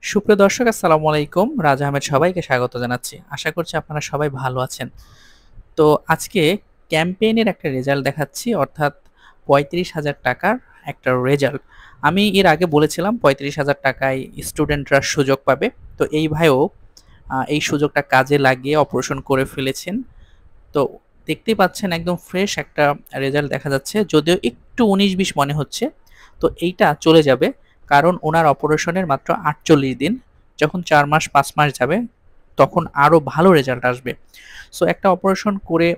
সুপ্রিয় দর্শক, আসসালামু আলাইকুম। রাজা আহমেদ সবাইকে স্বাগত জানাচ্ছি। আশা করছি আপনারা সবাই ভালো আছেন। তো আজকে ক্যাম্পেইনের একটা রেজাল্ট দেখাচ্ছি, অর্থাৎ ৩৫,০০০ টাকার একটা রেজাল্ট। আমি এর আগে বলেছিলাম ৩৫,০০০ টাকায় স্টুডেন্টরা সুযোগ পাবে। তো এই ভাইও এই সুযোগটা কাজে লাগিয়ে অপারেশন করে ফেলেছেন। তো দেখতেই পাচ্ছেন একদম ফ্রেশ একটা রেজাল্ট দেখা যাচ্ছে, যদিও একটু ১৯-২০ মনে হচ্ছে। তো এইটা চলে যাবে, কারণ ওনার অপারেশনের মাত্র ৪৮ দিন। যখন ৪ মাস ৫ মাস যাবে তখন আরও ভালো রেজাল্ট আসবে। সো একটা অপারেশন করে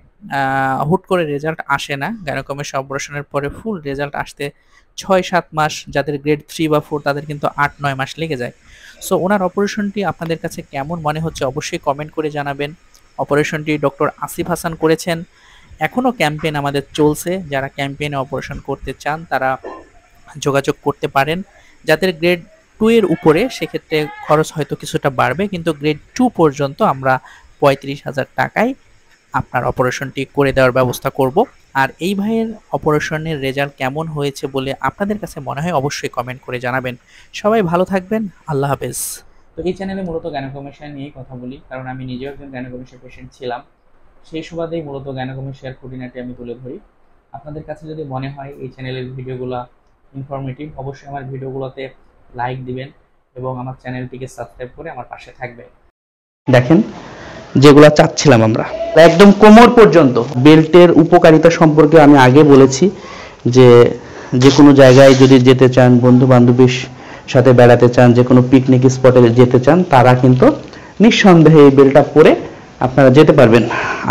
হুট করে রেজাল্ট আসে না। গাইনোকমাস্টিক অপারেশনের পরে ফুল রেজাল্ট আসতে ৬-৭ মাস, যাদের গ্রেড 3 বা 4 তাদের কিন্তু ৮-৯ মাস লেগে যায়। সো ওনার অপারেশনটি আপনাদের কাছে কেমন মনে হচ্ছে অবশ্যই কমেন্ট করে জানাবেন। অপারেশনটি ডক্টর আসিফ হাসান করেছেন। এখনও ক্যাম্পেইন আমাদের চলছে। যারা ক্যাম্পেইনে অপারেশন করতে চান তারা যোগাযোগ করতে পারেন। যাদের গ্রেড 2 এর উপরে সেক্ষেত্রে খরচ হয়তো কিছুটা বাড়বে, কিন্তু গ্রেড 2 পর্যন্ত আমরা ৩৫,০০০ টাকায় আপনার অপারেশনটি করে দেওয়ার ব্যবস্থা করব। আর এই ভাইয়ের অপারেশনের রেজাল্ট কেমন হয়েছে বলে আপনাদের কাছে মনে হয় অবশ্যই কমেন্ট করে জানাবেন। সবাই ভালো থাকবেন। আল্লাহ হাফেজ। তো এই চ্যানেলে মূলত গাইনোকমাস্টিয়া নিয়েই কথা বলি, কারণ আমি নিজেও একজন গাইনোকমাস্টিয়া পেশেন্ট ছিলাম। সেই সুবাদেই মূলত গাইনোকমাস্টিয়ার খুঁটিনাটি আমি তুলে ধরি। আপনাদের কাছে যদি মনে হয় এই চ্যানেলের ভিডিওগুলো ইনফরমেটিভ, অবশ্যই আমার ভিডিওগুলোতে লাইক দিবেন এবং আমার চ্যানেলটিকে সাবস্ক্রাইব করে আমার পাশে থাকবেন। দেখেন, যেগুলো চাচ্ছিলাম আমরা একদম কোমর পর্যন্ত। বেল্টের উপকারিতা সম্পর্কে আমি আগে বলেছি যে যে কোনো জায়গায় যদি যেতে চান, বন্ধু বান্ধবীর সাথে বেড়াতে চান, যে কোনো পিকনিক স্পটে যেতে চান, তারা কিন্তু নিঃসন্দেহে এই বেল্টটা পরে আপনারা যেতে পারবেন।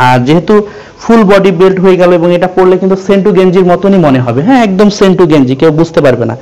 আর যেহেতু ফুল বডি বেল্ট হয়ে গেল এবং এটা পরলে কিন্তু সেন্টু গেঞ্জির মতনই মনে হবে। হ্যাঁ, একদম সেন্টু গেঞ্জি, কেউ বুঝতে পারবে না।